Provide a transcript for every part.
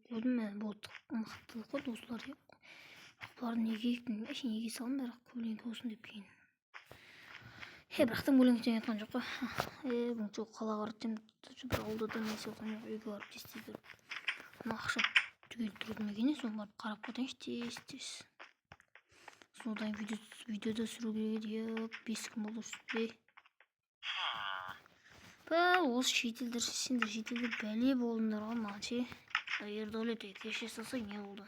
көрдім мен болды мықты ғой достар. Бұлар неге ектім әшейін неге салдым бірақ көлеңке болсын деп кейін. Бірақ та көлеңке айтқан жоқ қой. Бұл жоқ қалаға барып бір ауылда несі болған жоқ, үйге барып тез мына ақша түгел тұрдым екен, соны барып қарап қайтайыншы тез. Содан видеода түсіру керек еді, 5 күн болды үстінде. Осы шетелдер, сендер шетелде бәле болдыңдар ғой маған ше. Ердәулет кеше салсай не болды?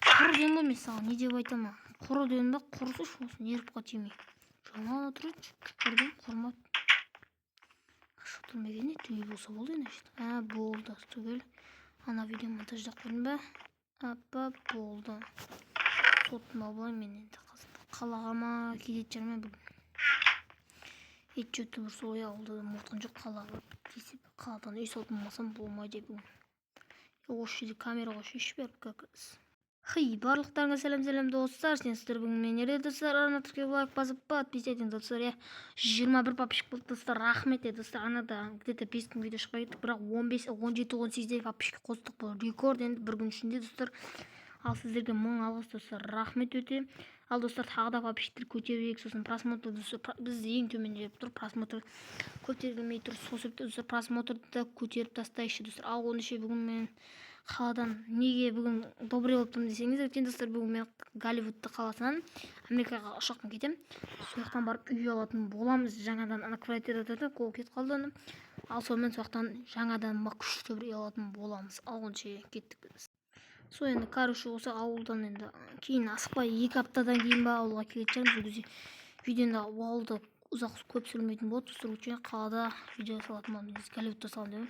Құр дем ғой мен саған не деп айтамын? Құр дем ба? Құрысы шосын еріпқа тимей. Жаман отырып құрдым, құрмат. Ашық тұрмеген не түгел болса болды енді. Болды түгел. Ана видео монтаждап қойдым ба? Апа болды. Сотым абылай мен енді қалаға ма кетет жармай бүгін. Ет жүті бұрсы ой ауылда мұқтан жоқ қалаға тесіп қаладан үй салтын болмасам болмайды бүгін. Осы жерде камераға шешіп беріп көкіріз. Барлықтарыңа сәлем достар. Сіздер бүгін мен ере достар. Арнатырке лайк басып подписывайтесь достар. 21 подписчик болды достар. Рахмет достар. Анада где-то 5 күн видео шықпай кеттік, бірақ 17-18 подписчик қостық. Бұл рекорд енді бір күн ішінде достар. Ал сіздерге 1000 алғыс достар. Рахмет өте. Ал достар тағы да подписчиктер көтерейік, сосын просмотр достар. Біз ең төмен жеріп тұр, просмотр көтерілмей тұр. Сосын достар просмотрды көтеріп тастайшы достар. Ал оны ше бүгін мен қаладан неге бүгін добрый болыптым десеңіз, өткен достар бүгін мен Голливудты қаласынан Америкаға ұшақпен кетем. Сояқтан барып үй алатын боламыз. Жаңадан ана квартирада қол кетіп қалды. Ал сонымен сояқтан жаңадан күшті бір үй алатын боламыз. Ал оны ше кеттік біз. Сол енді короче осы ауылдан енді кейін асықпай 2 аптадан кейін ба ауылға келетін шығармыз. Видеоны ауылда ұзақ көп сүрмейтін болады. Достар қалада видео салатын боламыз. Голливудта саламын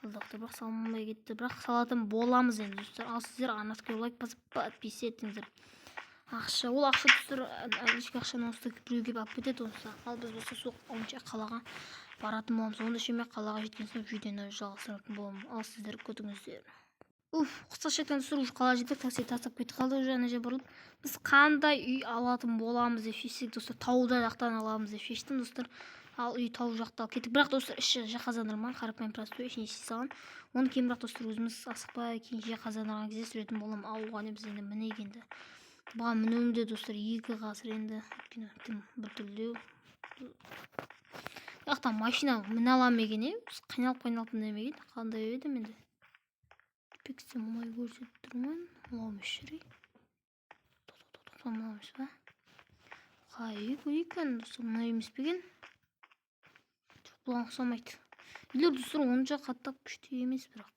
деп бірақ салмай кетті. Бірақ салатын боламыз енді достар. Ал сіздер арнасқа лайк басып подписывайтыңыздар. Ақша, ол ақша достар ешкі ақшаны осы біреуге алып кетеді онысы. Ал біз болса сол қалаға баратын боламыз. Онда ше мен қалаға жеткен соң видеоны жалғастыратын боламын. Ал сіздер күтіңіздер. Қысқаша айтқанда достар уже қалаға жеттік, такси тастап кетіп қалды уже ана жер бұрылып. Біз қандай үй алатын боламыз деп шешсек достар, тауда жақтан аламыз деп шештім достар. Ал үй тау жақта кетік. Бірақ достар іші жаһаздандырылмаған, қарапайым простой ішіне істей салған. Оны кейін бірақ достар өзіміз асықпай кейін жаһаздандырған кезде сүретін боламын. Ауылға біз енді мінейік енді. Бұған мінуім де достар 2 ғасыр енді. Өйткені тым біртүрлеу. Яқтан машина міне аламын екен, қайналып демеген. Қандай едім енді. Пиксе мұнай көрсетіп тұрмын. Мұнауымыз жүрей. Мұнауымыз ба? Қай көрейкен достар, мұнай емес беген. Бұлан ұқсамайды. Үйлер достар онша қаттап күшті емес бірақ.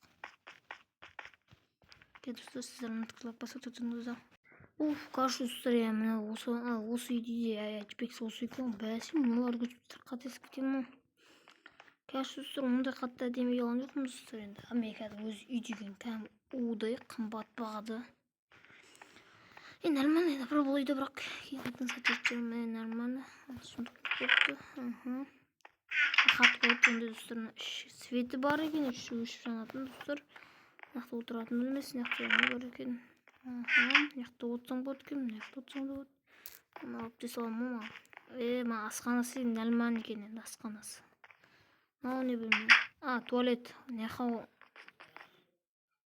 Достар сіздер ұнатқылап басып тұтыңызда. Қаршы достар, мына осы үйде әйтпексе осы үйкен бәсі мұнылар көшіптер қатесіп кетемін. Қаршы достар, мұндай қатты әдемі алған жоқпын достар енді. Америкада өз үй деген кәм удай қымбат бағады. Нормально, это бір бұл үйді бірақ кейінетін сатырчырмай нормально. Сұмдық көпті. Қат қойып ондай достар, светі бар екен, өшіп жанатын достар. Яқты отыратын білмес, яқты не бар екен. Яқты отсаң болады екен, яқты отсаң да болады. Оны алып дей салам ма? Ма асқанасы нормально екен енді асқанасы. Мынау не білмеймін. Туалет. Нехау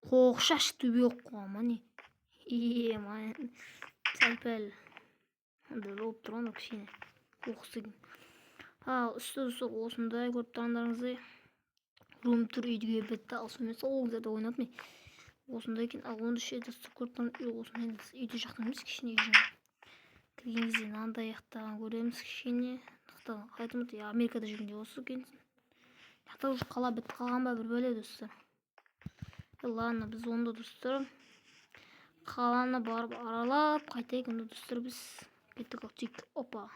қоқшаш төбе қоғама не? Маған сәл-пәл болып тұрған кішкене қоқыс деген. Үсті достар осындай көріп тұрғандарыңыздай рум-тур үйдіге бітті. Ал сонымен сол оңыздарда ойнатмай осындай екен. Ал онды ше достар көріп тұрған үй осындай үйді жақтан емес кішкене үй кірген кезде мынандай аяқтаған көреміз кішкене. Айтымды Америкада жүргенде осы екенсің. Яқта уже қала бітіп қалған ба бір бөле достар. Ладно, біз онда достар қаланы барып аралап қайтайық. Онда достар біз кеттік өтейік. Опа.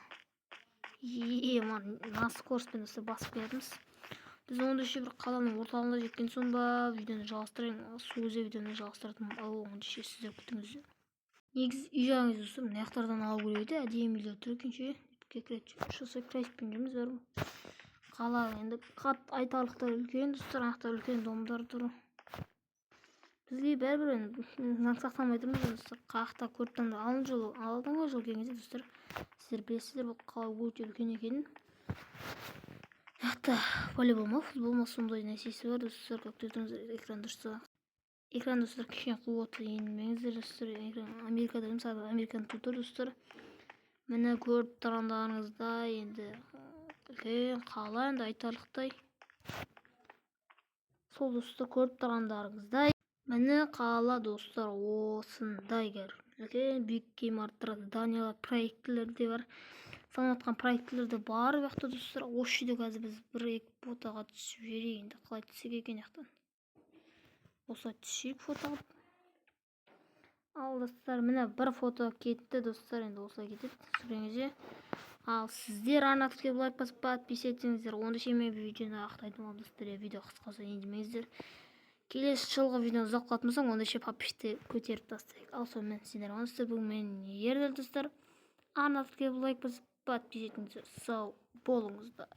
На скоростьпен достар басып келеміз. Біз онда ше бір қаланың орталығында жеткен соң ба видеоны жалғастырайын. Сол кезде видеоны жалғастыратын. Ал онда ше сіздер күтіңіздер. Негіз үй жағыңыз достар, мына жақтардан алу керек еді. Әдемі үйлер тұр екен ше. Шоссе крайспен жүрміз бәрі. Қала енді қат айтарлықтай үлкен достар, аяқтар үлкен домдар тұр. Бізге бәрібір енді заң сақтамай тұрмыз достар. Қақта көрттен алдыңғы жол келгенде достар, сіздер білесіздер бұл қала өте үлкен екенін. Яқта волейбол ма, футбол ма сондай нәрсесі бар достар. Как тұрсаңыз экран тұрса Ekranda dostlar kişiye kuvveti yenilmеңіздер достар. Америкада мысалы американы tutur достар. Міне көріп тұрғандарыңыздай енді үлкен қала енді айтарлықтай. Сол достар көріп тұрғандарыңыздай міне қала достар осындай үлкен биік ғимараттар, зданиялар, проектілер де бар. Санап жатқан проектілер де бар bu жақта достар. Осы жерде қазір біз бір-екі фотоға түсіп жіберейік. Енді қалай түссек екен жақтан. Осылай түсейік фотоға. Ал достар, міне бір фото кетті достар. Енді осылай кетеді. Сүреңізде. Ал сіздер арнатке лайк басып подписывайтыңыздар. Онда ше мен видеоны ақтайтын боламын достар. Видео қысқасы ендемеңіздер. Келесі жылғы видеоны ұзақ қалатын болсаң, онда ше подписчикті көтеріп тастайық. Ал сонымен сіздер достар, бүгін мен ердел достар. Арнатке лайк басып подписывайтыңыздар. Сау болыңыздар.